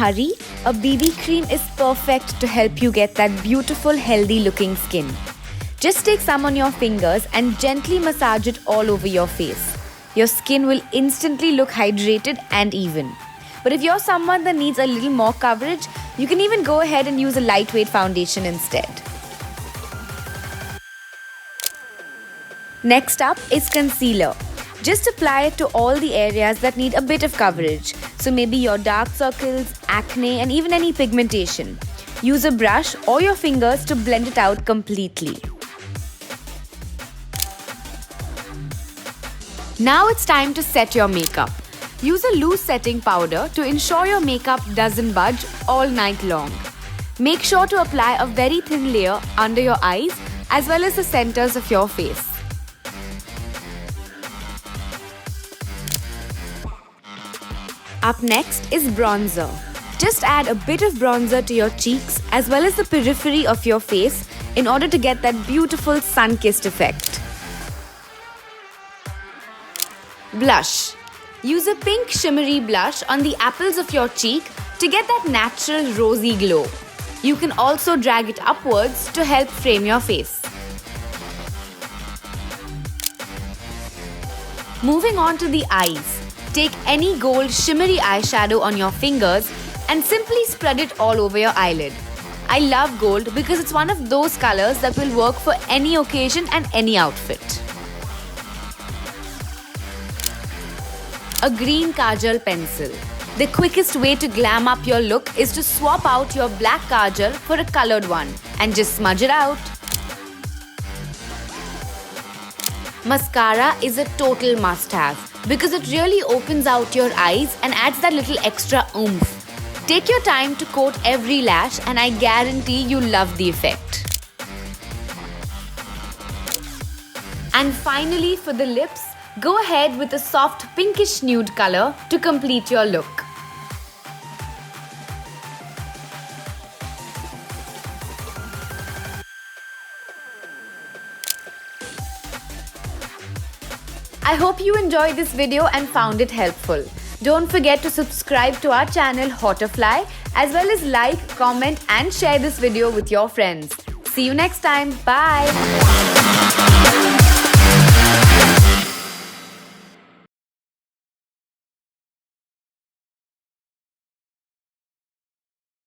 hurry, a BB cream is perfect to help you get that beautiful, healthy looking skin. Just take some on your fingers and gently massage it all over your face. Your skin will instantly look hydrated and even. But if you're someone that needs a little more coverage, you can even go ahead and use a lightweight foundation instead. Next up is concealer. Just apply it to all the areas that need a bit of coverage. So maybe your dark circles, acne, and even any pigmentation. Use a brush or your fingers to blend it out completely. Now it's time to set your makeup. Use a loose setting powder to ensure your makeup doesn't budge all night long. Make sure to apply a very thin layer under your eyes as well as the centers of your face. Up next is bronzer. Just add a bit of bronzer to your cheeks as well as the periphery of your face in order to get that beautiful sun-kissed effect. Blush. Use a pink shimmery blush on the apples of your cheek to get that natural rosy glow. You can also drag it upwards to help frame your face. Moving on to the eyes. Take any gold shimmery eyeshadow on your fingers and simply spread it all over your eyelid. I love gold because it's one of those colors that will work for any occasion and any outfit. A green kajal pencil. The quickest way to glam up your look is to swap out your black kajal for a colored one and just smudge it out. Mascara is a total must-have because it really opens out your eyes and adds that little extra oomph. Take your time to coat every lash and I guarantee you'll love the effect. And finally, for the lips, go ahead with a soft pinkish nude color to complete your look. I hope you enjoyed this video and found it helpful. Don't forget to subscribe to our channel Hauterfly as well as like, comment and share this video with your friends. See you next time. Bye.